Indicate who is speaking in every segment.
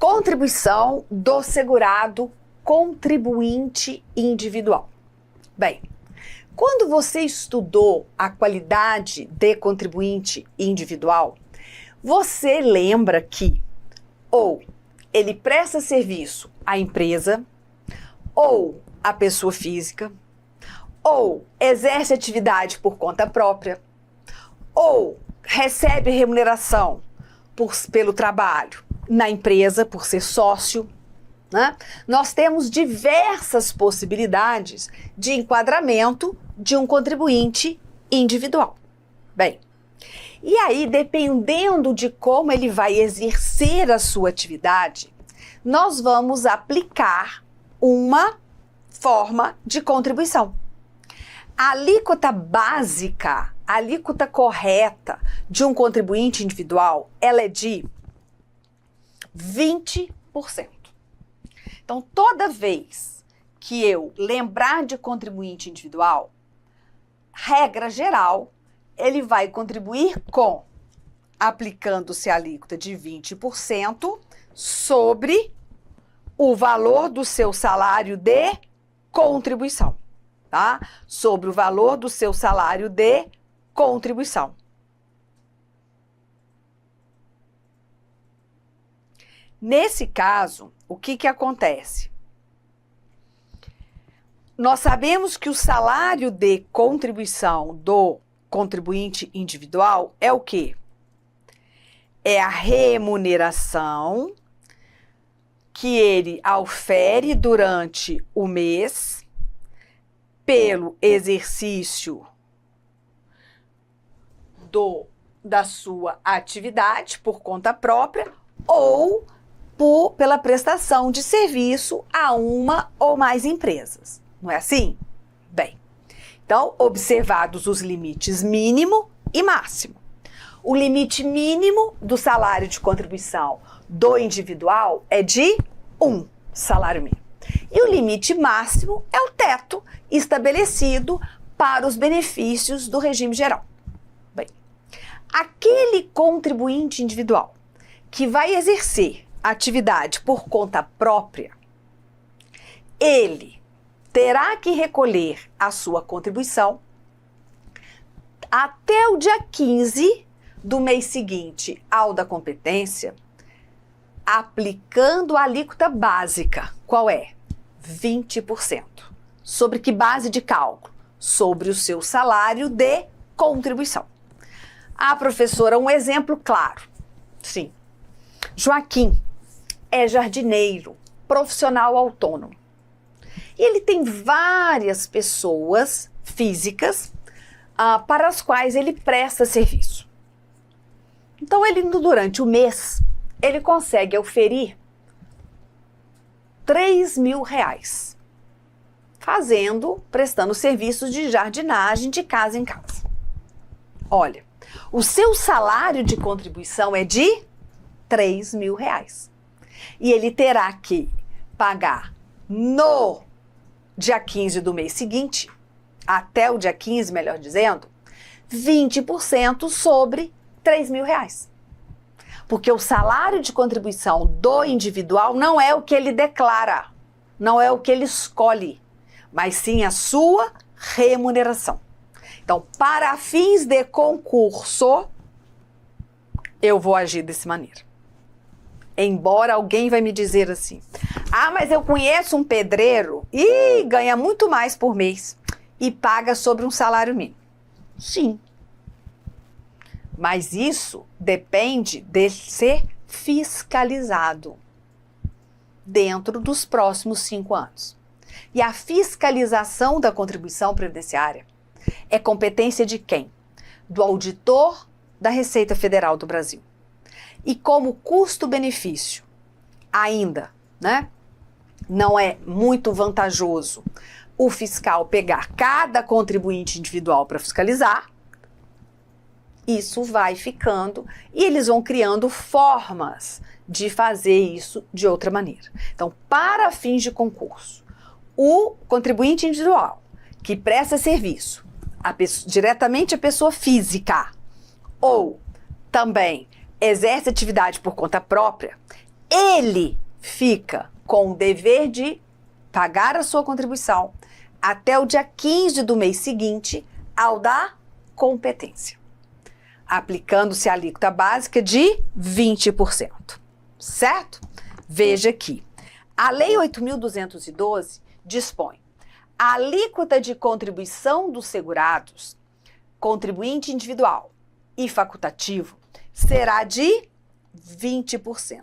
Speaker 1: Contribuição do segurado contribuinte individual. Bem, quando você estudou a qualidade de contribuinte individual, você lembra que ou ele presta serviço à empresa, ou à pessoa física, ou exerce atividade por conta própria, ou recebe remuneração pelo trabalho na empresa, por ser sócio, né? Nós temos diversas possibilidades de enquadramento de um contribuinte individual. Bem, e aí, dependendo de como ele vai exercer a sua atividade, nós vamos aplicar uma forma de contribuição. A alíquota básica, a alíquota correta de um contribuinte individual, ela é de 20%. Então, toda vez que eu lembrar de contribuinte individual, regra geral, ele vai contribuir aplicando-se a alíquota de 20% sobre o valor do seu salário de contribuição, tá? Sobre o valor do seu salário de contribuição. Nesse caso, o que acontece? Nós sabemos que o salário de contribuição do contribuinte individual é o quê? É a remuneração que ele aufere durante o mês pelo exercício da sua atividade por conta própria ou pela prestação de serviço a uma ou mais empresas. Não é assim? Bem, então, observados os limites mínimo e máximo. O limite mínimo do salário de contribuição do individual é de 1 salário mínimo. E o limite máximo é o teto estabelecido para os benefícios do regime geral. Bem, aquele contribuinte individual que vai exercer atividade por conta própria, ele terá que recolher a sua contribuição até o dia 15 do mês seguinte ao da competência, aplicando a alíquota básica. Qual é? 20%. Sobre que base de cálculo? Sobre o seu salário de contribuição. Ah, professora, um exemplo claro. Sim. Joaquim é jardineiro, profissional autônomo. E ele tem várias pessoas físicas para as quais ele presta serviço. Então, ele durante o mês, ele consegue oferir R$3.000, prestando serviços de jardinagem de casa em casa. Olha, o seu salário de contribuição é de R$3.000. E ele terá que pagar no dia 15 do mês seguinte, até o dia 15, melhor dizendo, 20% sobre R$3.000. Porque o salário de contribuição do individual não é o que ele declara, não é o que ele escolhe, mas sim a sua remuneração. Então, para fins de concurso, eu vou agir dessa maneira. Embora alguém vai me dizer assim, ah, mas eu conheço um pedreiro e ganha muito mais por mês e paga sobre um salário mínimo. Sim. Mas isso depende de ser fiscalizado dentro dos próximos 5 anos. E a fiscalização da contribuição previdenciária é competência de quem? Do auditor da Receita Federal do Brasil. E como custo-benefício, ainda, né, não é muito vantajoso o fiscal pegar cada contribuinte individual para fiscalizar, isso vai ficando e eles vão criando formas de fazer isso de outra maneira. Então, para fins de concurso, o contribuinte individual que presta serviço diretamente à pessoa física ou também exerce atividade por conta própria, ele fica com o dever de pagar a sua contribuição até o dia 15 do mês seguinte ao da competência, aplicando-se a alíquota básica de 20%, certo? Veja aqui, a Lei 8.212 dispõe: a alíquota de contribuição dos segurados, contribuinte individual e facultativo, será de 20%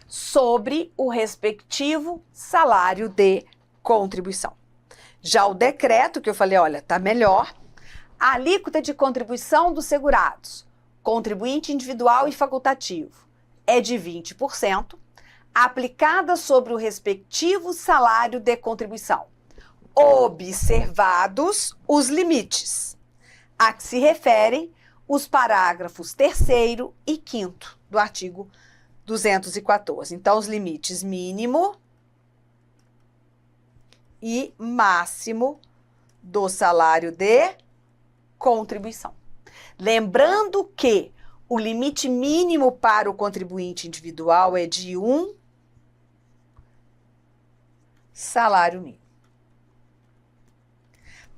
Speaker 1: sobre o respectivo salário de contribuição. Já o decreto que eu falei, olha, tá melhor, a alíquota de contribuição dos segurados, contribuinte individual e facultativo, é de 20%, aplicada sobre o respectivo salário de contribuição, observados os limites a que se referem os parágrafos 3º e 5º do artigo 214. Então, os limites mínimo e máximo do salário de contribuição. Lembrando que o limite mínimo para o contribuinte individual é de 1 salário mínimo.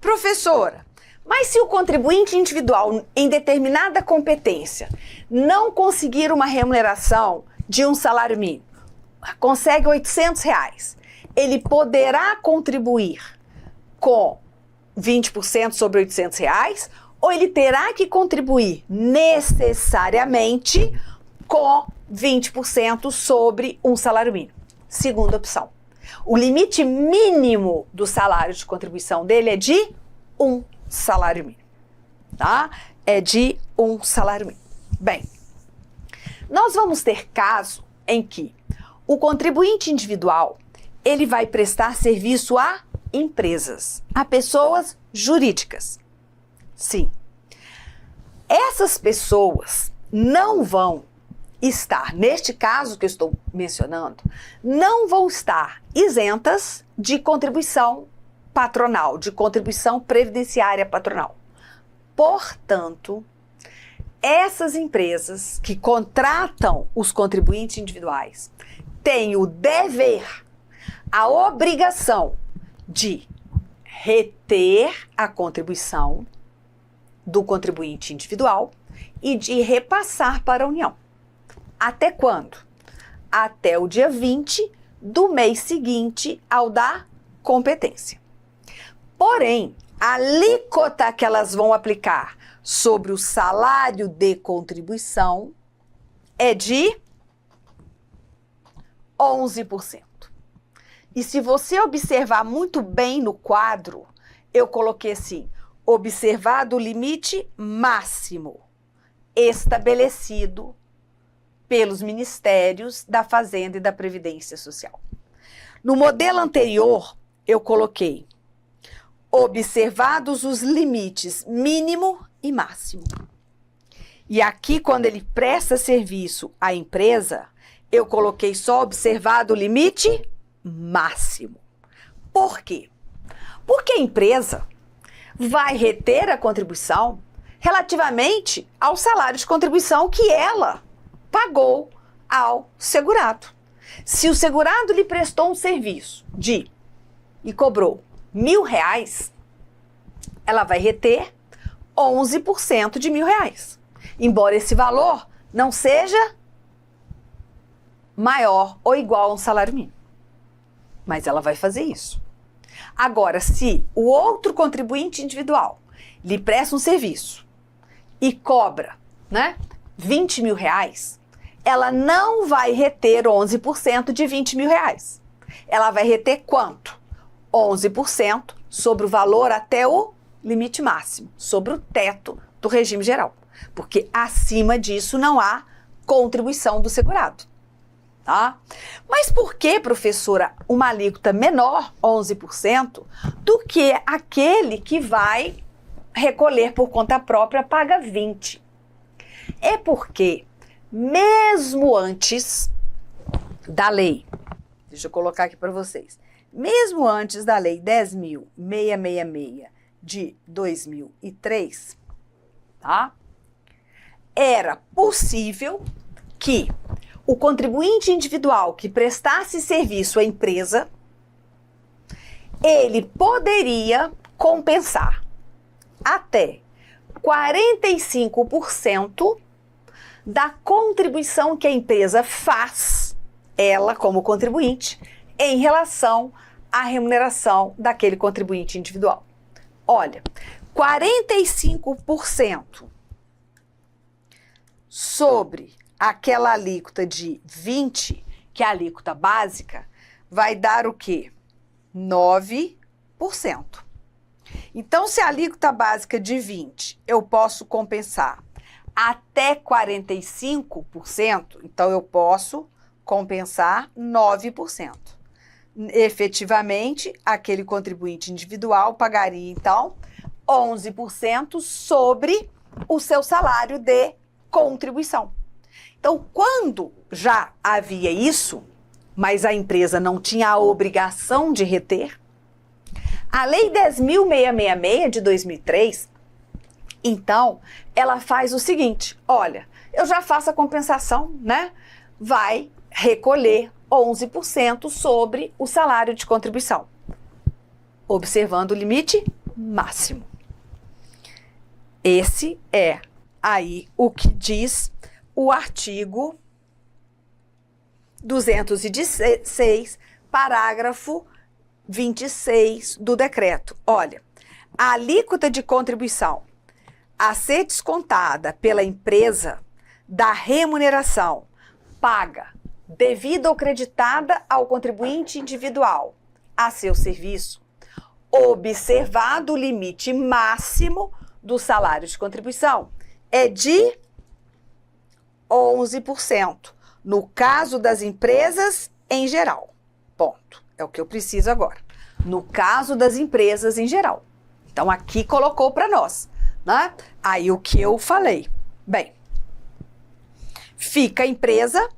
Speaker 1: Professora, mas se o contribuinte individual em determinada competência não conseguir uma remuneração de um salário mínimo, consegue R$800, ele poderá contribuir com 20% sobre R$800 ou ele terá que contribuir necessariamente com 20% sobre um salário mínimo? Segunda opção. O limite mínimo do salário de contribuição dele é de 1 salário mínimo, tá? É de 1 salário mínimo. Bem, nós vamos ter caso em que o contribuinte individual, ele vai prestar serviço a empresas, a pessoas jurídicas. Sim. Essas pessoas não vão estar, neste caso que eu estou mencionando, não vão estar isentas de contribuição patronal, de contribuição previdenciária patronal. Portanto, essas empresas que contratam os contribuintes individuais têm o dever, a obrigação de reter a contribuição do contribuinte individual e de repassar para a União. Até quando? Até o dia 20 do mês seguinte ao da competência. Porém, a alíquota que elas vão aplicar sobre o salário de contribuição é de 11%. E se você observar muito bem no quadro, eu coloquei assim: observado o limite máximo estabelecido pelos Ministérios da Fazenda e da Previdência Social. No modelo anterior, eu coloquei observados os limites mínimo e máximo. E aqui, quando ele presta serviço à empresa, eu coloquei só observado o limite máximo. Por quê? Porque a empresa vai reter a contribuição relativamente ao salário de contribuição que ela pagou ao segurado. Se o segurado lhe prestou um serviço e cobrou R$1.000, ela vai reter 11% de R$1.000. Embora esse valor não seja maior ou igual a um salário mínimo. Mas ela vai fazer isso. Agora, se o outro contribuinte individual lhe presta um serviço e cobra, R$20.000, ela não vai reter 11% de R$20.000. Ela vai reter quanto? 11% sobre o valor até o limite máximo, sobre o teto do regime geral. Porque acima disso não há contribuição do segurado. Tá? Mas por que, professora, uma alíquota menor, 11%, do que aquele que vai recolher por conta própria paga 20%? É porque, mesmo antes da lei, deixa eu colocar aqui para vocês, mesmo antes da lei 10.666 de 2003, tá? Era possível que o contribuinte individual que prestasse serviço à empresa, ele poderia compensar até 45% da contribuição que a empresa faz, ela como contribuinte, em relação à remuneração daquele contribuinte individual. Olha, 45% sobre aquela alíquota de 20%, que é a alíquota básica, vai dar o quê? 9%. Então, se a alíquota básica de 20%, eu posso compensar até 45%, então eu posso compensar 9%. Efetivamente, aquele contribuinte individual pagaria, então, 11% sobre o seu salário de contribuição. Então, quando já havia isso, mas a empresa não tinha a obrigação de reter, a Lei 10.666 de 2003, então, ela faz o seguinte, olha, eu já faço a compensação, né? Vai recolher 11% sobre o salário de contribuição, observando o limite máximo. Esse é aí o que diz o artigo 216, parágrafo 26 do decreto. Olha, a alíquota de contribuição a ser descontada pela empresa da remuneração paga, devida ou creditada ao contribuinte individual a seu serviço, observado o limite máximo do salário de contribuição, é de 11%, no caso das empresas em geral. Ponto. É o que eu preciso agora. No caso das empresas em geral. Então, aqui colocou para nós, né? Aí, o que eu falei? Bem, fica a empresa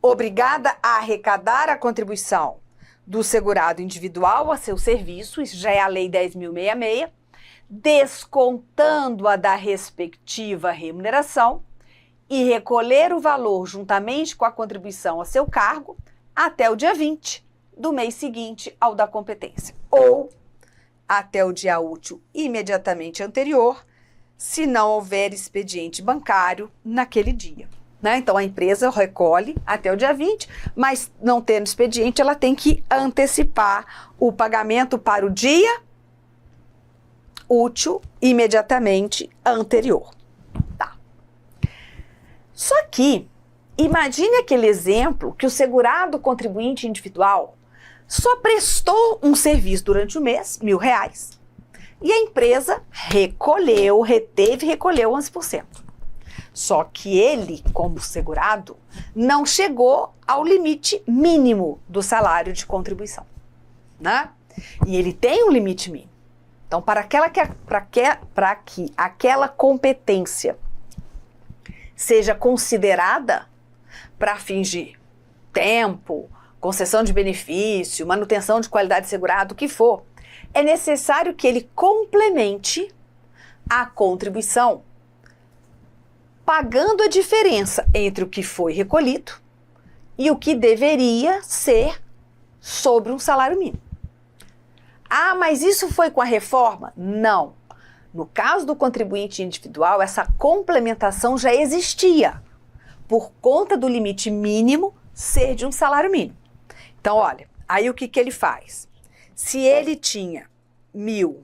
Speaker 1: obrigada a arrecadar a contribuição do segurado individual a seu serviço, isso já é a Lei 10.666, descontando-a da respectiva remuneração e recolher o valor juntamente com a contribuição a seu cargo até o dia 20 do mês seguinte ao da competência, ou até o dia útil imediatamente anterior, se não houver expediente bancário naquele dia. Né? Então, a empresa recolhe até o dia 20, mas não tendo expediente, ela tem que antecipar o pagamento para o dia útil imediatamente anterior. Tá. Só que, imagine aquele exemplo que o segurado contribuinte individual só prestou um serviço durante o mês, R$1.000, e a empresa reteve e recolheu 11%. Só que ele, como segurado, não chegou ao limite mínimo do salário de contribuição, né? E ele tem um limite mínimo. Então, para que aquela competência seja considerada para fins de tempo, concessão de benefício, manutenção de qualidade de segurado, o que for, é necessário que ele complemente a contribuição pagando a diferença entre o que foi recolhido e o que deveria ser sobre um salário mínimo. Ah, mas isso foi com a reforma? Não. No caso do contribuinte individual, essa complementação já existia, por conta do limite mínimo ser de um salário mínimo. Então, olha, aí o que ele faz? Se ele tinha 1.000,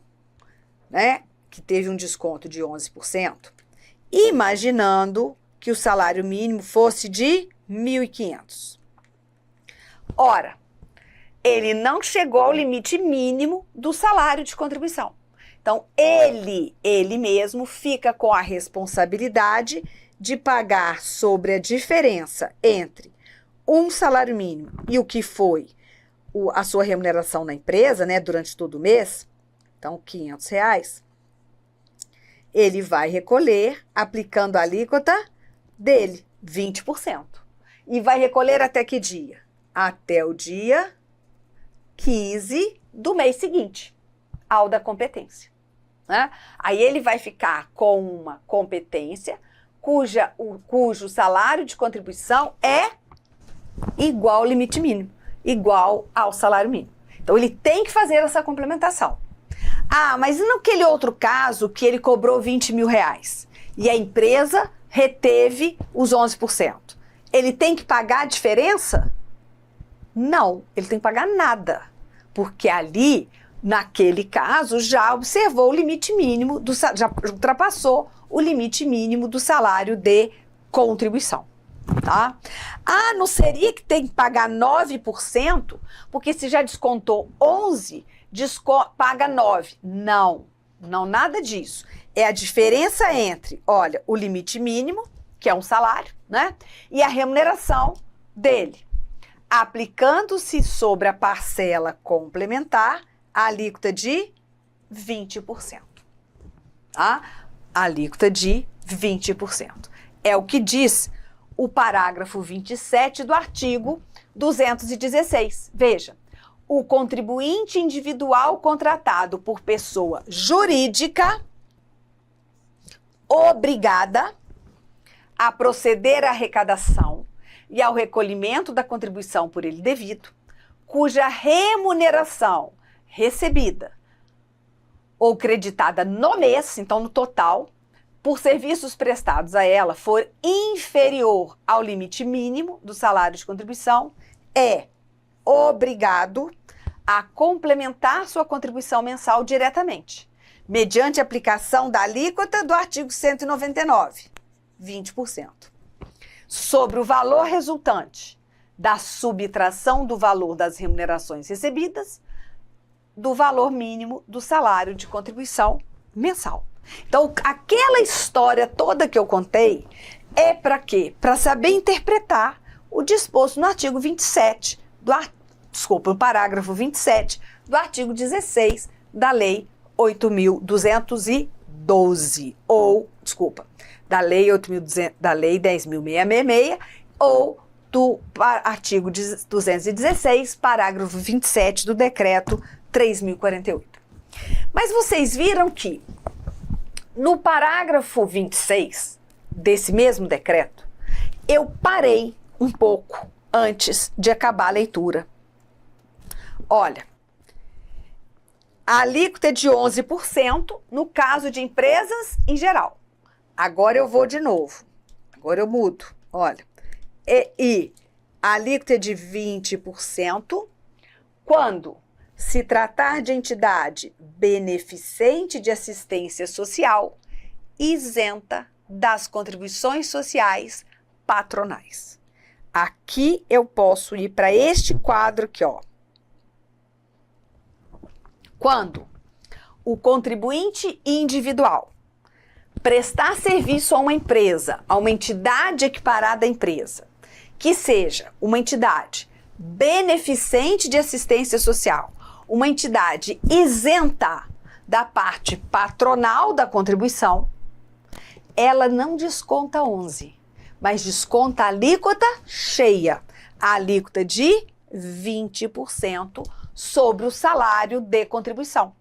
Speaker 1: né, que teve um desconto de 11%, imaginando que o salário mínimo fosse de 1.500. Ora, ele não chegou ao limite mínimo do salário de contribuição. Então, ele mesmo fica com a responsabilidade de pagar sobre a diferença entre um salário mínimo e o que foi a sua remuneração na empresa, né, durante todo o mês, então R$500, ele vai recolher aplicando a alíquota dele, 20%. E vai recolher até que dia? Até o dia 15 do mês seguinte, ao da competência. Né? Aí ele vai ficar com uma competência cujo salário de contribuição é igual ao limite mínimo, igual ao salário mínimo. Então, ele tem que fazer essa complementação. Ah, mas e naquele outro caso que ele cobrou 20 mil reais e a empresa reteve os 11%? Ele tem que pagar a diferença? Não, ele tem que pagar nada, porque ali, naquele caso, já observou o limite mínimo, já ultrapassou o limite mínimo do salário de contribuição. Tá? Ah, não seria que tem que pagar 9%? Porque se já descontou 11%, paga 9%. Não, nada disso. É a diferença entre, olha, o limite mínimo, que é um salário, né? E a remuneração dele. Aplicando-se sobre a parcela complementar a alíquota de 20%. Tá? A alíquota de 20%. É o que diz o parágrafo 27 do artigo 216. Veja, o contribuinte individual contratado por pessoa jurídica obrigada a proceder à arrecadação e ao recolhimento da contribuição por ele devido, cuja remuneração recebida ou creditada no mês, então no total, por serviços prestados a ela for inferior ao limite mínimo do salário de contribuição, é obrigado a complementar sua contribuição mensal diretamente, mediante aplicação da alíquota do artigo 199, 20%, sobre o valor resultante da subtração do valor das remunerações recebidas do valor mínimo do salário de contribuição mensal. Então, aquela história toda que eu contei é para quê? Para saber interpretar o disposto no artigo 27, no parágrafo 27 do artigo 16 da Lei 8.212, da Lei 10.666, ou do artigo 216, parágrafo 27 do Decreto 3.048. Mas vocês viram que no parágrafo 26 desse mesmo decreto, eu parei um pouco antes de acabar a leitura. Olha, a alíquota é de 11% no caso de empresas em geral. Agora eu vou de novo. Agora eu mudo. Olha, e a alíquota é de 20% quando se tratar de entidade beneficente de assistência social isenta das contribuições sociais patronais. Aqui eu posso ir para este quadro aqui, ó. Quando o contribuinte individual prestar serviço a uma empresa, a uma entidade equiparada à empresa, que seja uma entidade beneficente de assistência social, uma entidade isenta da parte patronal da contribuição, ela não desconta 11%, mas desconta a alíquota cheia, a alíquota de 20% sobre o salário de contribuição.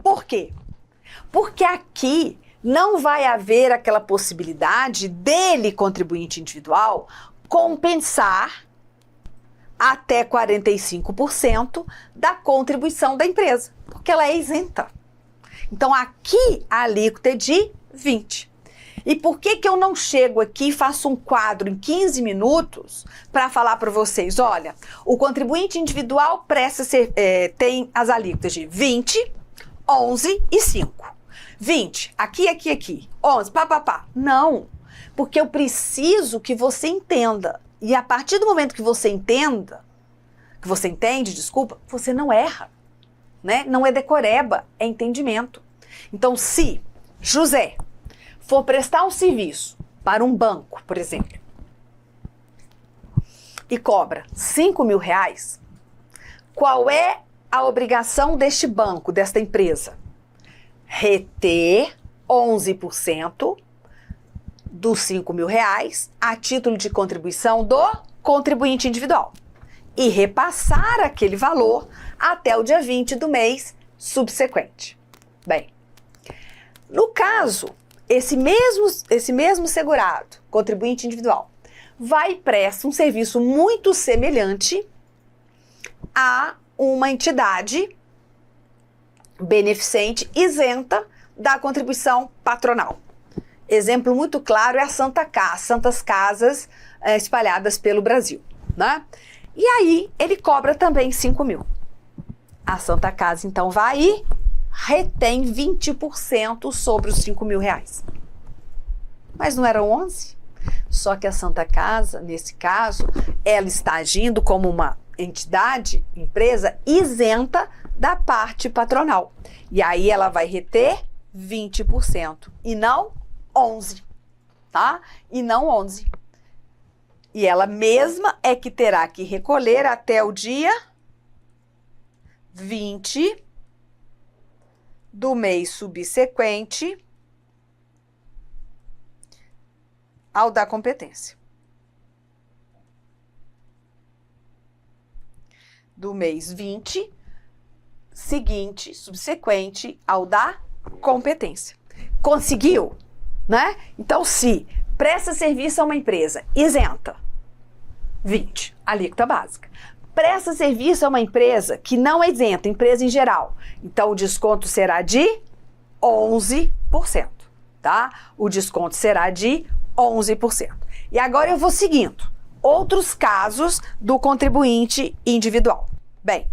Speaker 1: Por quê? Porque aqui não vai haver aquela possibilidade dele, contribuinte individual, compensar até 45% da contribuição da empresa, porque ela é isenta. Então, aqui a alíquota é de 20%. E por que eu não chego aqui e faço um quadro em 15 minutos para falar para vocês, olha, o contribuinte individual tem as alíquotas de 20%, 11% e 5%. 20%, aqui, 11%, pá. Não, porque eu preciso que você entenda. E a partir do momento que você entende, você não erra, né? Não é decoreba, é entendimento. Então, se José for prestar um serviço para um banco, por exemplo, e cobra 5 mil reais, qual é a obrigação deste banco, desta empresa? Reter 11% dos 5 mil reais a título de contribuição do contribuinte individual e repassar aquele valor até o dia 20 do mês subsequente. Bem, no caso esse mesmo segurado, contribuinte individual, vai e presta um serviço muito semelhante a uma entidade beneficente isenta da contribuição patronal. Exemplo muito claro é a Santas Casas espalhadas pelo Brasil, né? E aí ele cobra também 5 mil. A Santa Casa então vai e retém 20% sobre os 5 mil reais. Mas não eram 11? Só que a Santa Casa, nesse caso, ela está agindo como uma entidade, empresa, isenta da parte patronal. E aí ela vai reter 20% e não 11, tá? E não 11. E ela mesma é que terá que recolher até o dia 20 do mês subsequente ao da competência. Do mês 20 seguinte, subsequente ao da competência. Conseguiu, né? Então, se presta serviço a uma empresa isenta, 20, alíquota básica. Presta serviço a uma empresa que não é isenta, empresa em geral. Então, o desconto será de 11%, tá? O desconto será de 11%. E agora eu vou seguindo. Outros casos do contribuinte individual. Bem,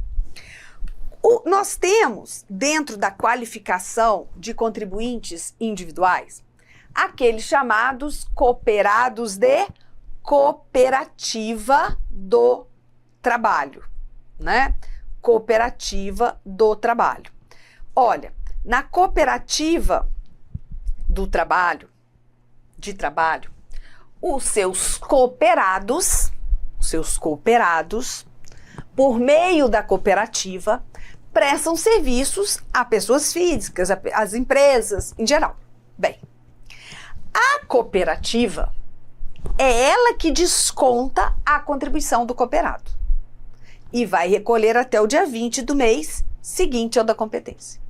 Speaker 1: nós temos, dentro da qualificação de contribuintes individuais, aqueles chamados cooperados de cooperativa do trabalho, né? Cooperativa do trabalho. Olha, na cooperativa do trabalho, os seus cooperados, por meio da cooperativa, prestam serviços a pessoas físicas, às empresas em geral. Bem, a cooperativa é ela que desconta a contribuição do cooperado e vai recolher até o dia 20 do mês seguinte ao da competência.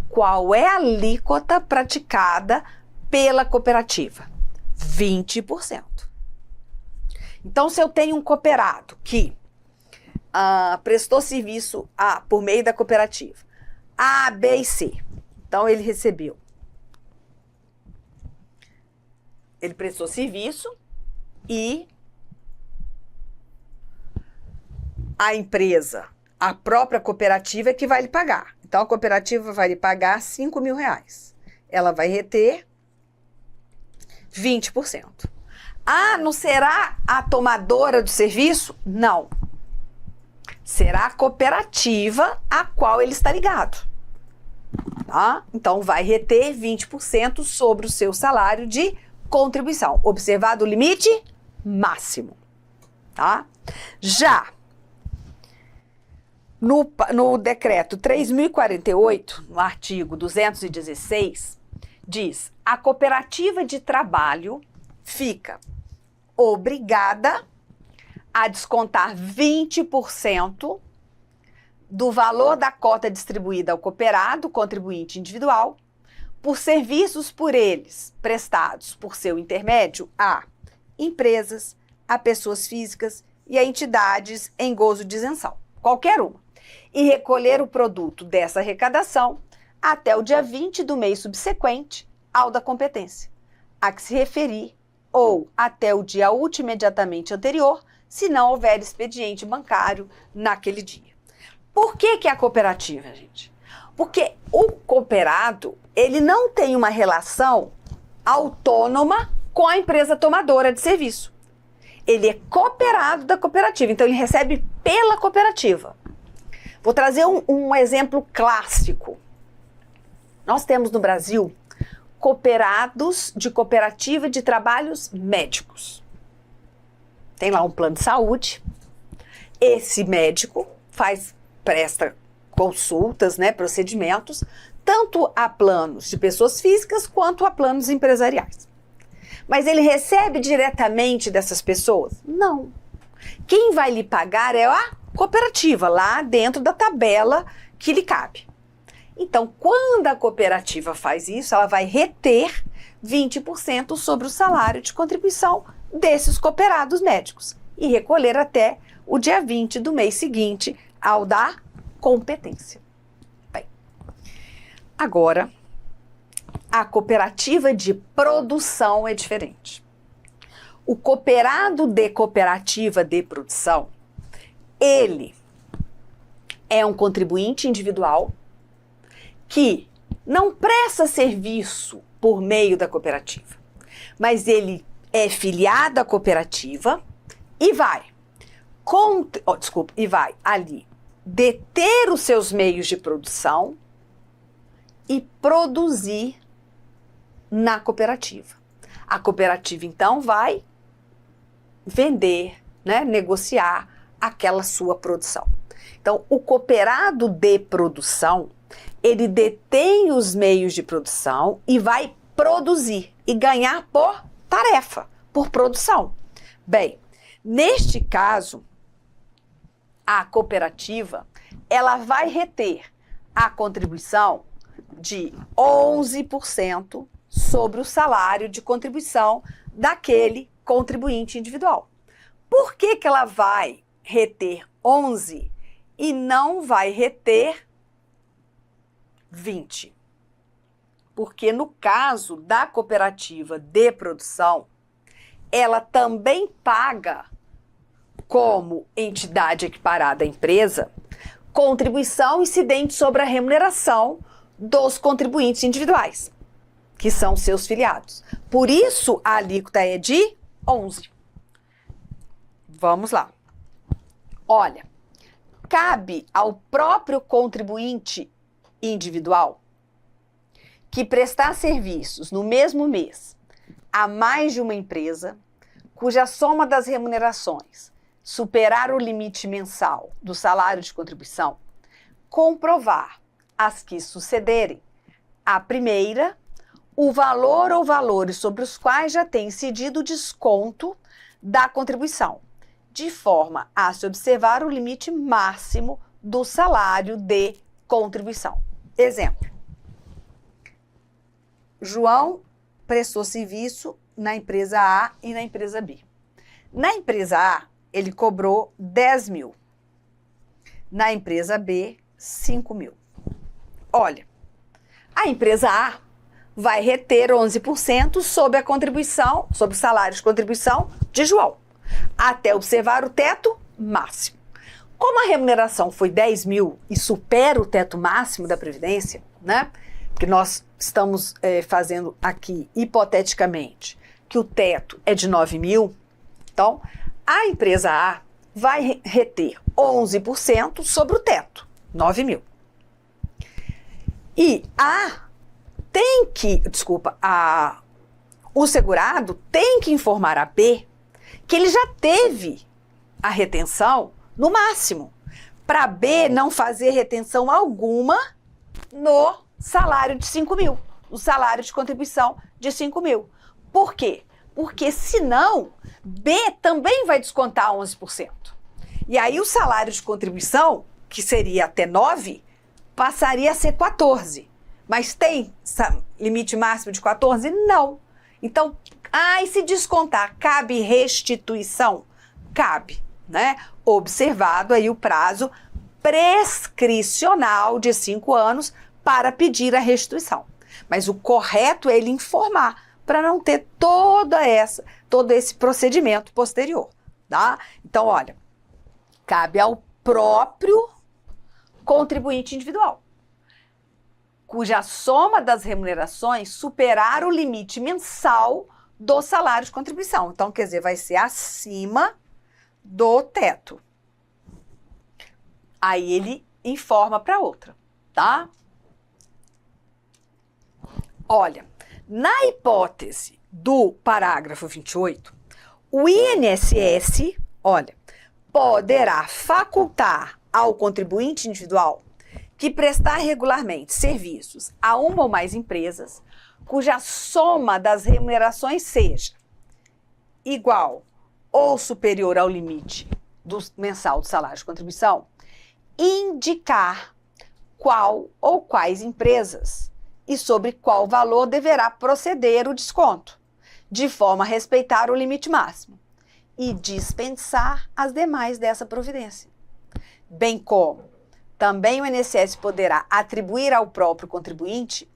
Speaker 1: Qual é a alíquota praticada pela cooperativa? 20%. Então, se eu tenho um cooperado que prestou serviço por meio da cooperativa A, B e C, então ele prestou serviço e a empresa, a própria cooperativa é que vai lhe pagar. Então, a cooperativa vai lhe pagar 5 mil reais. Ela vai reter 20%. Ah, não será a tomadora do serviço? Não. Será a cooperativa a qual ele está ligado. Tá? Então, vai reter 20% sobre o seu salário de contribuição. Observado o limite máximo. Tá? Já no decreto 3.048, no artigo 216, diz: a cooperativa de trabalho fica obrigada a descontar 20% do valor da cota distribuída ao cooperado, contribuinte individual, por serviços por eles prestados por seu intermédio a empresas, a pessoas físicas e a entidades em gozo de isenção, qualquer uma, e recolher o produto dessa arrecadação até o dia 20 do mês subsequente ao da competência, a que se referir, ou até o dia útil imediatamente anterior, se não houver expediente bancário naquele dia. Por que a cooperativa, gente? Porque o cooperado, ele não tem uma relação autônoma com a empresa tomadora de serviço. Ele é cooperado da cooperativa, então ele recebe pela cooperativa. Vou trazer um exemplo clássico. Nós temos no Brasil cooperados de cooperativa de trabalhos médicos. Tem lá um plano de saúde. Esse médico presta consultas, né, procedimentos, tanto a planos de pessoas físicas quanto a planos empresariais. Mas ele recebe diretamente dessas pessoas? Não. Quem vai lhe pagar é a cooperativa, lá dentro da tabela que lhe cabe. Então, quando a cooperativa faz isso, ela vai reter 20% sobre o salário de contribuição desses cooperados médicos e recolher até o dia 20 do mês seguinte ao da competência. Bem, agora, a cooperativa de produção é diferente. O cooperado de cooperativa de produção, ele é um contribuinte individual que não presta serviço por meio da cooperativa, mas ele é filiado à cooperativa e vai ali deter os seus meios de produção e produzir na cooperativa. A cooperativa, então, vai vender, né, negociar aquela sua produção. Então, o cooperado de produção, ele detém os meios de produção e vai produzir e ganhar por tarefa, por produção. Bem, neste caso, a cooperativa, ela vai reter a contribuição de 11% sobre o salário de contribuição daquele contribuinte individual. Por que que ela vai reter 11 e não vai reter 20? Porque no caso da cooperativa de produção, ela também paga, como entidade equiparada à empresa, contribuição incidente sobre a remuneração dos contribuintes individuais, que são seus filiados. Por isso, a alíquota é de 11. Vamos lá. Olha, cabe ao próprio contribuinte individual que prestar serviços no mesmo mês a mais de uma empresa, cuja soma das remunerações superar o limite mensal do salário de contribuição, comprovar as que sucederem à primeira o valor ou valores sobre os quais já tem incidido o desconto da contribuição, de forma a se observar o limite máximo do salário de contribuição. Exemplo: João prestou serviço na empresa A e na empresa B. Na empresa A, ele cobrou 10 mil. Na empresa B, 5 mil. Olha, a empresa A vai reter 11% sobre a contribuição, sobre o salário de contribuição de João, até observar o teto máximo. Como a remuneração foi 10 mil e supera o teto máximo da Previdência, né? Porque nós estamos fazendo aqui, hipoteticamente, que o teto é de 9 mil, então a empresa A vai reter 11% sobre o teto, 9 mil. E o segurado tem que informar a B que ele já teve a retenção no máximo, para B não fazer retenção alguma no salário de 5 mil, no salário de contribuição de 5 mil. Por quê? Porque senão B também vai descontar 11%. E aí o salário de contribuição, que seria até 9, passaria a ser 14. Mas tem limite máximo de 14? Não. Então, e se descontar, cabe restituição? Cabe, né? Observado aí o prazo prescricional de 5 anos para pedir a restituição. Mas o correto é ele informar, para não ter todo esse procedimento posterior, tá? Então, olha, cabe ao próprio contribuinte individual, cuja soma das remunerações superar o limite mensal do salário de contribuição. Então, quer dizer, vai ser acima do teto. Aí ele informa para outra, tá? Olha, na hipótese do parágrafo 28, o INSS, poderá facultar ao contribuinte individual que prestar regularmente serviços a uma ou mais empresas, cuja soma das remunerações seja igual ou superior ao limite mensal do salário de contribuição, indicar qual ou quais empresas e sobre qual valor deverá proceder o desconto, de forma a respeitar o limite máximo e dispensar as demais dessa providência. Bem como também o INSS poderá atribuir ao próprio contribuinte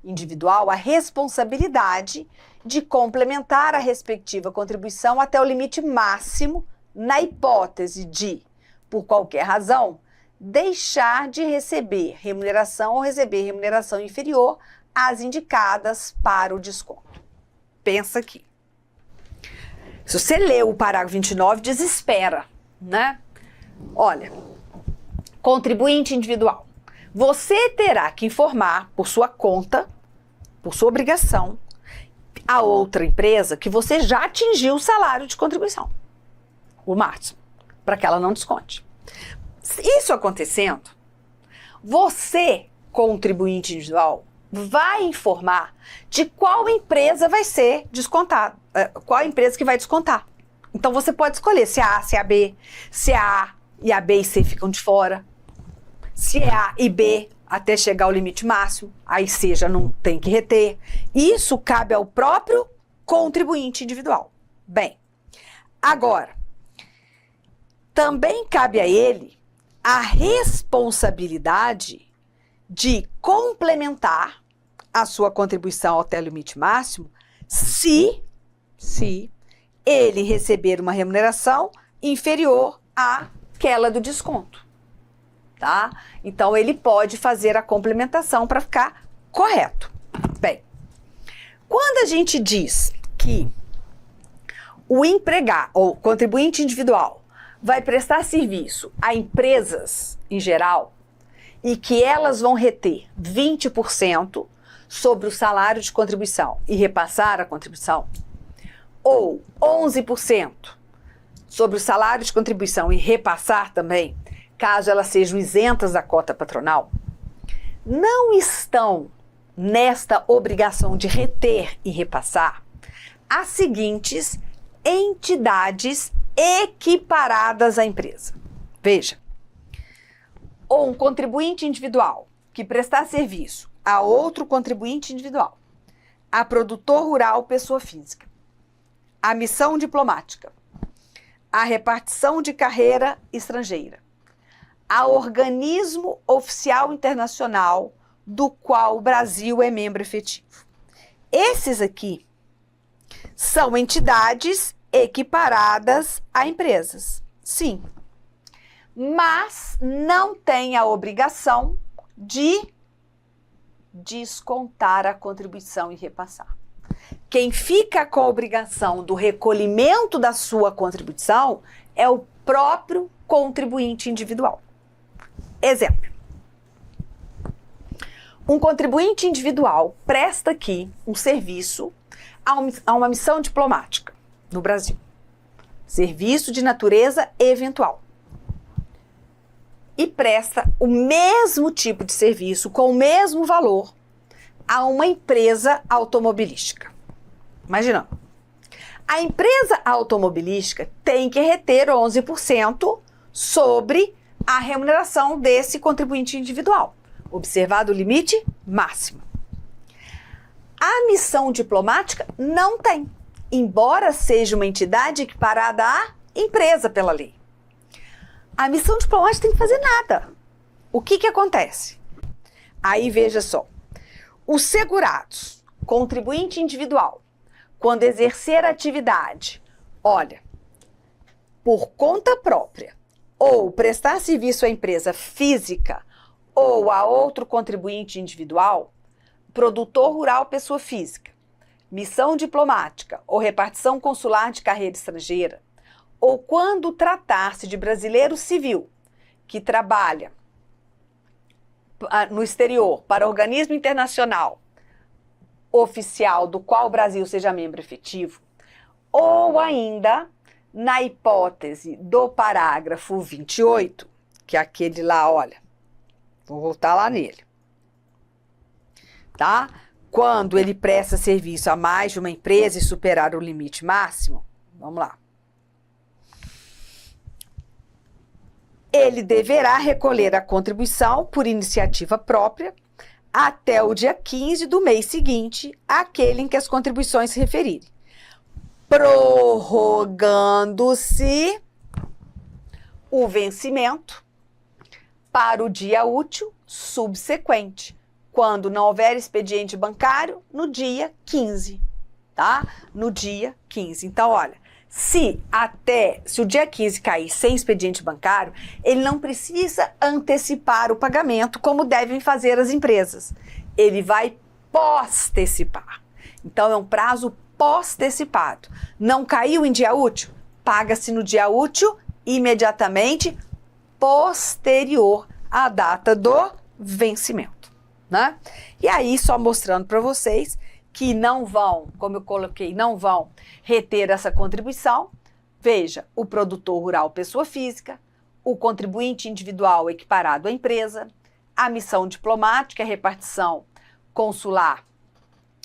Speaker 1: individual a responsabilidade de complementar a respectiva contribuição até o limite máximo, na hipótese de, por qualquer razão, deixar de receber remuneração ou receber remuneração inferior às indicadas para o desconto. Pensa aqui. Se você lê o parágrafo 29, desespera, né? Olha, contribuinte individual, você terá que informar por sua conta, por sua obrigação, a outra empresa que você já atingiu o salário de contribuição, o máximo, para que ela não desconte. Isso acontecendo, você, contribuinte individual, vai informar de qual empresa vai ser descontado, qual empresa que vai descontar. Então você pode escolher se é A, se é a B, se é A e a B e C ficam de fora, se é A e B até chegar ao limite máximo, aí C já não tem que reter. Isso cabe ao próprio contribuinte individual. Bem, agora, também cabe a ele a responsabilidade de complementar a sua contribuição até o limite máximo se ele receber uma remuneração inferior àquela do desconto, tá? Então, ele pode fazer a complementação para ficar correto. Bem, quando a gente diz que o empregado ou contribuinte individual vai prestar serviço a empresas em geral e que elas vão reter 20% sobre o salário de contribuição e repassar a contribuição, ou 11% sobre o salário de contribuição e repassar também, caso elas sejam isentas da cota patronal, não estão nesta obrigação de reter e repassar as seguintes entidades equiparadas à empresa. Veja, ou um contribuinte individual que prestar serviço a outro contribuinte individual, a produtor rural pessoa física, a missão diplomática, a repartição de carreira estrangeira, a organismo oficial internacional do qual o Brasil é membro efetivo. Esses aqui são entidades equiparadas a empresas, sim, mas não têm a obrigação de descontar a contribuição e repassar. Quem fica com a obrigação do recolhimento da sua contribuição é o próprio contribuinte individual. Exemplo. Um contribuinte individual presta aqui um serviço a uma missão diplomática no Brasil. Serviço de natureza eventual. E presta o mesmo tipo de serviço com o mesmo valor a uma empresa automobilística. Imagina, a empresa automobilística tem que reter 11% sobre a remuneração desse contribuinte individual, observado o limite máximo. A missão diplomática não tem, embora seja uma entidade equiparada à empresa pela lei. A missão diplomática tem que fazer nada. O que acontece? Aí veja só, os segurados, contribuinte individual, quando exercer a atividade, olha, por conta própria, ou prestar serviço à empresa física ou a outro contribuinte individual, produtor rural pessoa física, missão diplomática ou repartição consular de carreira estrangeira, ou quando tratar-se de brasileiro civil que trabalha no exterior para organismo internacional oficial do qual o Brasil seja membro efetivo, ou ainda na hipótese do parágrafo 28, que é aquele lá, olha, vou voltar lá nele, tá? Quando ele presta serviço a mais de uma empresa e superar o limite máximo, vamos lá. Ele deverá recolher a contribuição por iniciativa própria até o dia 15 do mês seguinte, aquele em que as contribuições se referirem. Prorrogando-se o vencimento para o dia útil subsequente, quando não houver expediente bancário, no dia 15, tá? No dia 15. Então, olha, se o dia 15 cair sem expediente bancário, ele não precisa antecipar o pagamento, como devem fazer as empresas. Ele vai postecipar. Então, é um prazo postecipado. Não caiu em dia útil? Paga-se no dia útil imediatamente posterior à data do vencimento, né? E aí, só mostrando para vocês que não vão, como eu coloquei, não vão reter essa contribuição. Veja, o produtor rural, pessoa física, o contribuinte individual equiparado à empresa, a missão diplomática, a repartição consular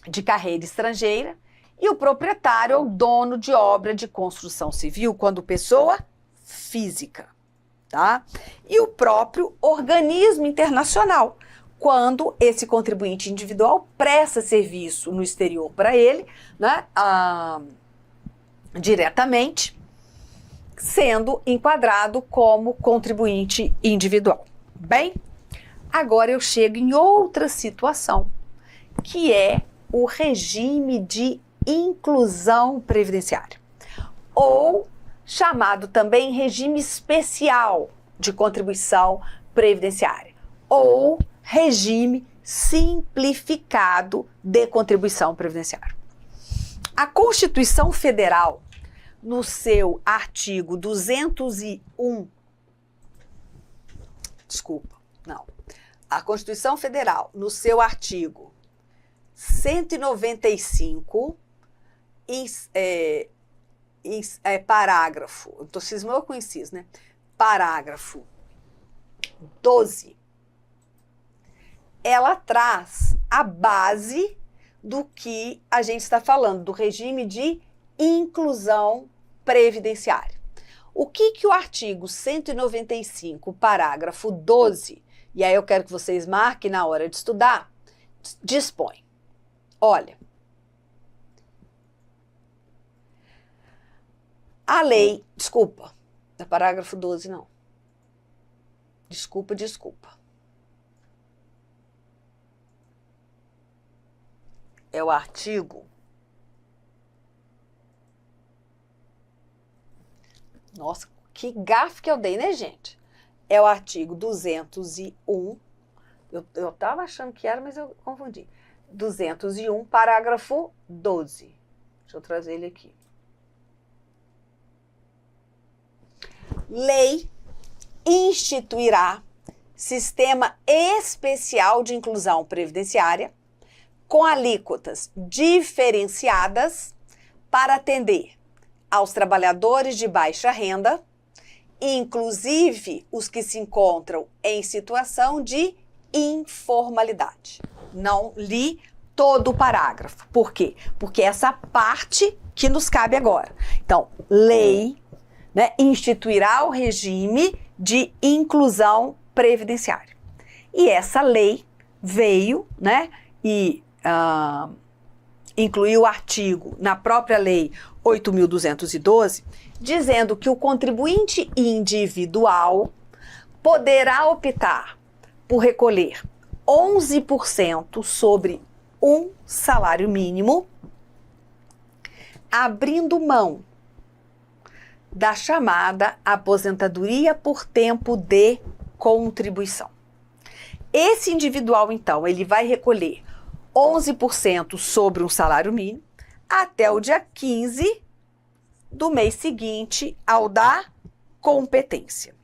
Speaker 1: de carreira estrangeira e o proprietário ou dono de obra de construção civil, quando pessoa física, tá? E o próprio organismo internacional, quando esse contribuinte individual presta serviço no exterior para ele, né, diretamente, sendo enquadrado como contribuinte individual. Bem, agora eu chego em outra situação, que é o regime de inclusão previdenciária, ou chamado também regime especial de contribuição previdenciária, ou regime simplificado de contribuição previdenciária. A Constituição Federal, no seu artigo 201, a Constituição Federal, no seu artigo 195, parágrafo, eu estou cismando com inciso, né? Parágrafo 12, ela traz a base do que a gente está falando, do regime de inclusão previdenciária. O que o artigo 195, parágrafo 12, e aí eu quero que vocês marquem na hora de estudar, dispõe? Olha, a lei, desculpa, é parágrafo 12 não. Desculpa. É o artigo... Nossa, que gafe que eu dei, né, gente? É o artigo 201. Eu estava achando que era, mas eu confundi. 201, parágrafo 12. Deixa eu trazer ele aqui. Lei instituirá sistema especial de inclusão previdenciária com alíquotas diferenciadas para atender aos trabalhadores de baixa renda, inclusive os que se encontram em situação de informalidade. Não li todo o parágrafo. Por quê? Porque essa parte que nos cabe agora. Então, lei, né, instituirá o regime de inclusão previdenciária. E essa lei veio, né, e incluiu o artigo na própria lei 8.212, dizendo que o contribuinte individual poderá optar por recolher 11% sobre um salário mínimo, abrindo mão da chamada aposentadoria por tempo de contribuição. Esse individual, então, ele vai recolher 11% sobre um salário mínimo até o dia 15 do mês seguinte ao da competência.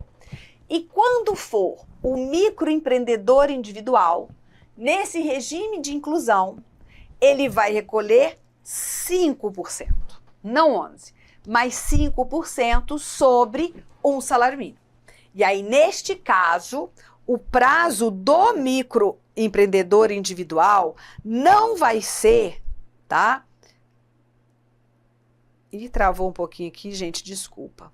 Speaker 1: E quando for o microempreendedor individual, nesse regime de inclusão, ele vai recolher 5%, não 11%, mas 5% sobre um salário mínimo. E aí, neste caso, o prazo do microempreendedor individual não vai ser, tá? Ih, travou um pouquinho aqui, gente, desculpa.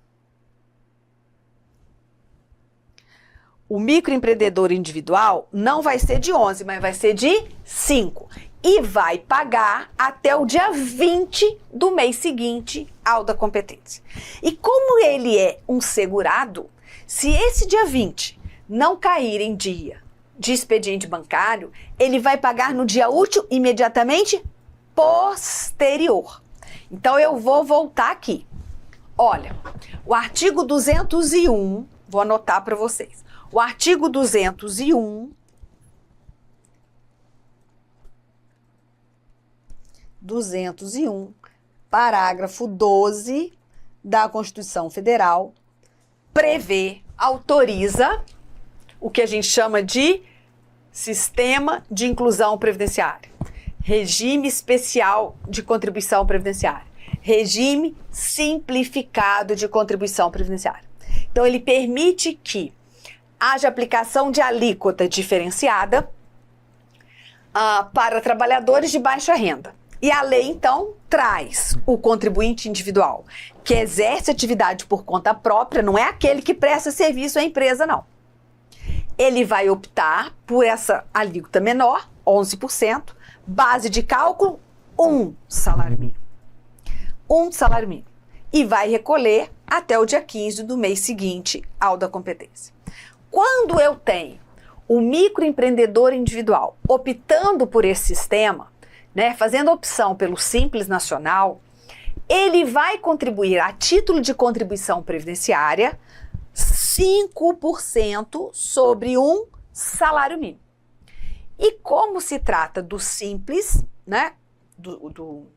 Speaker 1: o microempreendedor individual não vai ser de 11, mas vai ser de 5. E vai pagar até o dia 20 do mês seguinte ao da competência. E como ele é um segurado, se esse dia 20 não cair em dia de expediente bancário, ele vai pagar no dia útil imediatamente posterior. Então eu vou voltar aqui. Olha, o artigo 201, vou anotar para vocês. O artigo 201 parágrafo 12 da Constituição Federal prevê, autoriza o que a gente chama de Sistema de Inclusão Previdenciária, Regime Especial de Contribuição Previdenciária, Regime Simplificado de Contribuição Previdenciária. Então, ele permite que haja aplicação de alíquota diferenciada para trabalhadores de baixa renda. E a lei, então, traz o contribuinte individual, que exerce atividade por conta própria, não é aquele que presta serviço à empresa, não. Ele vai optar por essa alíquota menor, 11%, base de cálculo, 1 salário mínimo. 1 salário mínimo. E vai recolher até o dia 15 do mês seguinte ao da competência. Quando eu tenho o microempreendedor individual optando por esse sistema, né, fazendo opção pelo Simples Nacional, ele vai contribuir a título de contribuição previdenciária 5% sobre um salário mínimo. E como se trata do Simples, né, do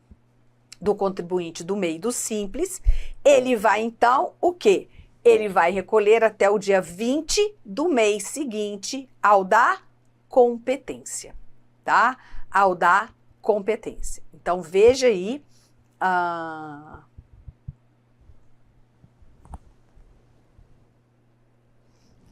Speaker 1: contribuinte do MEI do Simples, ele vai então o quê? Ele vai recolher até o dia 20 do mês seguinte ao da competência, tá? Ao da competência. Então, veja aí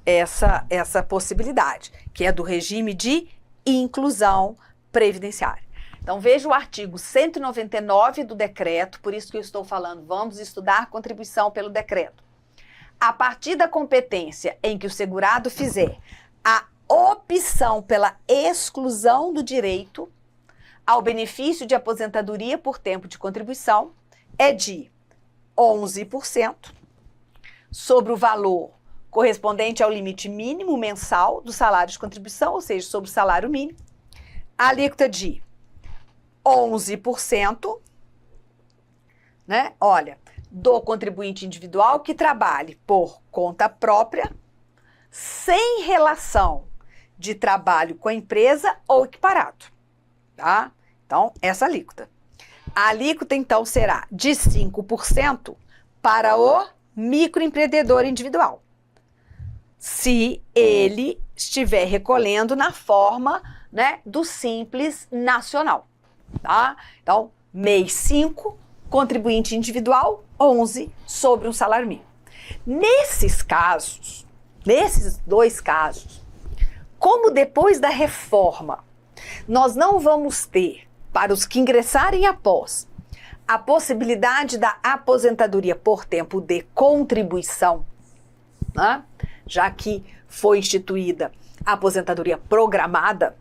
Speaker 1: essa possibilidade, que é do regime de inclusão previdenciária. Então, veja o artigo 199 do decreto, por isso que eu estou falando, vamos estudar contribuição pelo decreto. A partir da competência em que o segurado fizer a opção pela exclusão do direito ao benefício de aposentadoria por tempo de contribuição, é de 11% sobre o valor correspondente ao limite mínimo mensal do salário de contribuição, ou seja, sobre o salário mínimo, a alíquota de 11%, né? Olha, do contribuinte individual que trabalhe por conta própria, sem relação de trabalho com a empresa ou equiparado, tá? Então, essa alíquota. A alíquota, então, será de 5% para o microempreendedor individual, se ele estiver recolhendo na forma, né, do Simples Nacional, tá? Então, mês 5, contribuinte individual, 11 sobre um salário mínimo. Nesses casos, nesses dois casos, como depois da reforma, nós não vamos ter, para os que ingressarem após, a possibilidade da aposentadoria por tempo de contribuição, né? Já que foi instituída a aposentadoria programada,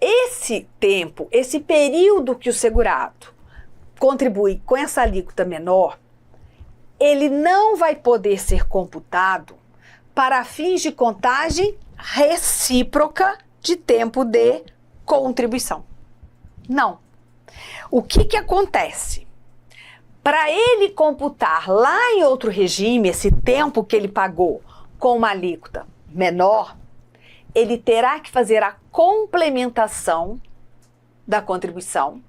Speaker 1: esse tempo, esse período que o segurado contribui com essa alíquota menor, ele não vai poder ser computado para fins de contagem recíproca de tempo de contribuição. Não. O que acontece? Para ele computar lá em outro regime esse tempo que ele pagou com uma alíquota menor, ele terá que fazer a complementação da contribuição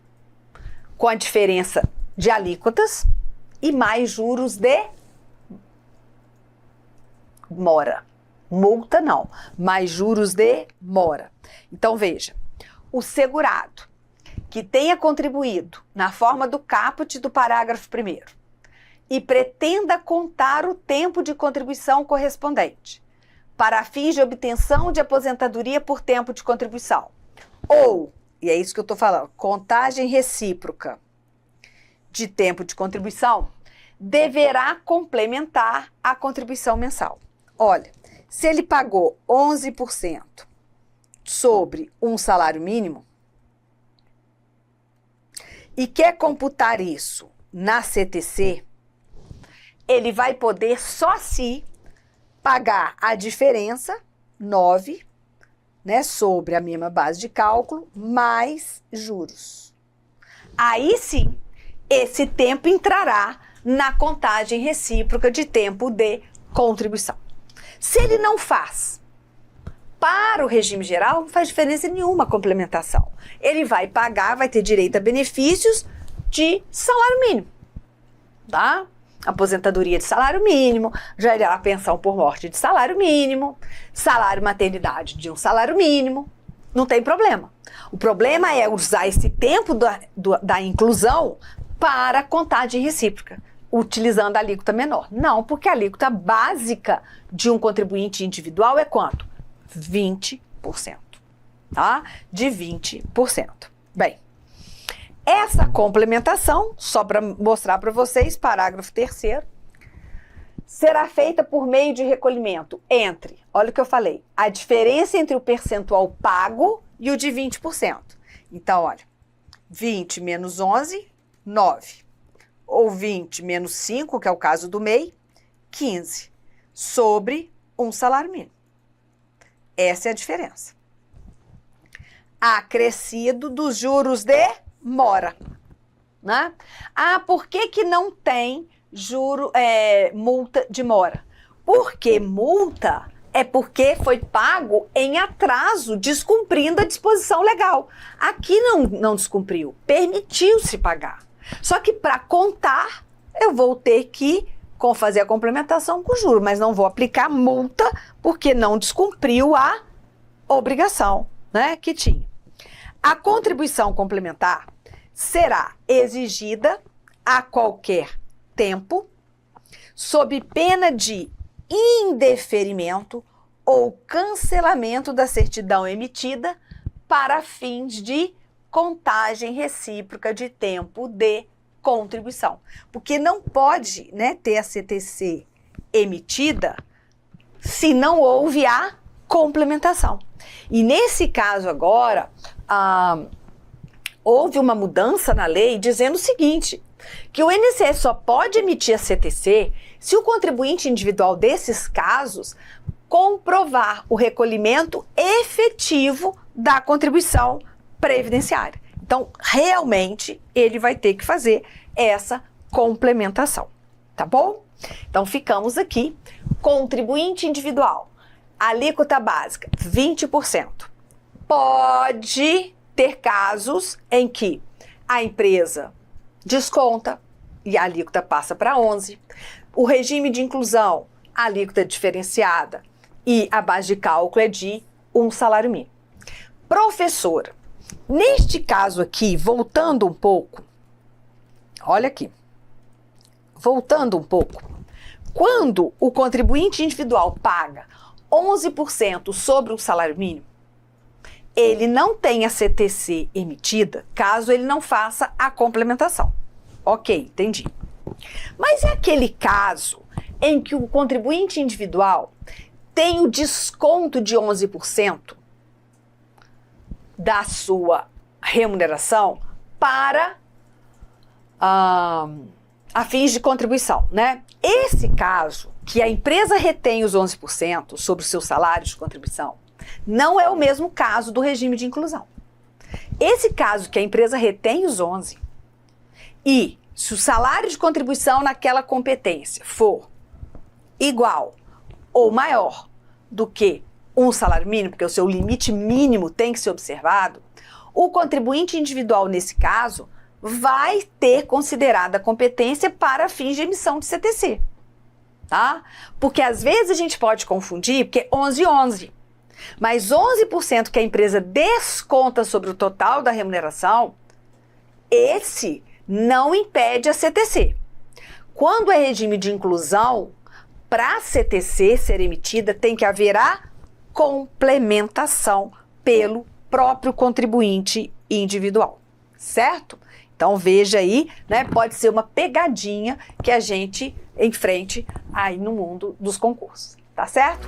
Speaker 1: com a diferença de alíquotas e mais juros de mora. Multa não, mais juros de mora. Então veja, o segurado que tenha contribuído na forma do caput do parágrafo 1º e pretenda contar o tempo de contribuição correspondente para fins de obtenção de aposentadoria por tempo de contribuição, ou, e é isso que eu estou falando, contagem recíproca de tempo de contribuição, deverá complementar a contribuição mensal. Olha, Se ele pagou 11% sobre um salário mínimo e quer computar isso na CTC, ele vai poder só se pagar a diferença, 9, né, sobre a mesma base de cálculo, mais juros. Aí sim, esse tempo entrará na contagem recíproca de tempo de contribuição. Se ele não faz, para o regime geral, não faz diferença nenhuma a complementação. Ele vai pagar, vai ter direito a benefícios de salário mínimo, tá? Aposentadoria de salário mínimo, já irá pensão por morte de salário mínimo, salário maternidade de um salário mínimo, não tem problema. O problema é usar esse tempo da inclusão para contagem recíproca, utilizando a alíquota menor. Não, porque a alíquota básica de um contribuinte individual é quanto? 20%, tá? De 20%. Bem, essa complementação, só para mostrar para vocês, parágrafo 3º, será feita por meio de recolhimento entre, olha o que eu falei, a diferença entre o percentual pago e o de 20%. Então, olha, 20 menos 11, 9. Ou 20 menos 5, que é o caso do MEI, 15, sobre um salário mínimo. Essa é a diferença. Acrescido dos juros de mora, né? Ah, por que não tem multa de mora? Porque multa é porque foi pago em atraso, descumprindo a disposição legal. Aqui não descumpriu, permitiu-se pagar. Só que para contar, eu vou ter que fazer a complementação com juro, mas não vou aplicar multa porque não descumpriu a obrigação, né, que tinha. A contribuição complementar será exigida a qualquer tempo, sob pena de indeferimento ou cancelamento da certidão emitida para fins de contagem recíproca de tempo de contribuição. Porque não pode, né, ter a CTC emitida se não houve a complementação. E nesse caso agora, houve uma mudança na lei dizendo o seguinte, que o INSS só pode emitir a CTC se o contribuinte individual desses casos comprovar o recolhimento efetivo da contribuição previdenciária. Então, realmente, ele vai ter que fazer essa complementação, tá bom? Então, ficamos aqui. Contribuinte individual, alíquota básica, 20%. Pode ter casos em que a empresa desconta e a alíquota passa para 11%. O regime de inclusão, a alíquota diferenciada e a base de cálculo é de um salário mínimo. Professora, neste caso aqui, voltando um pouco, olha aqui, voltando um pouco, quando o contribuinte individual paga 11% sobre o salário mínimo, ele não tem a CTC emitida caso ele não faça a complementação. Ok, entendi. Mas é aquele caso em que o contribuinte individual tem o desconto de 11% da sua remuneração para a fins de contribuição, né? Esse caso, que a empresa retém os 11% sobre o seu salário de contribuição, não é o mesmo caso do regime de inclusão. Esse caso que a empresa retém os 11% e se o salário de contribuição naquela competência for igual ou maior do que um salário mínimo, porque o seu limite mínimo tem que ser observado, o contribuinte individual, nesse caso, vai ter considerada a competência para fins de emissão de CTC, tá? Porque às vezes a gente pode confundir, porque 11, mas 11% que a empresa desconta sobre o total da remuneração, esse não impede a CTC. Quando é regime de inclusão, para a CTC ser emitida, tem que haver a complementação pelo próprio contribuinte individual, certo? Então veja aí, né, pode ser uma pegadinha que a gente enfrente aí no mundo dos concursos. tá certo?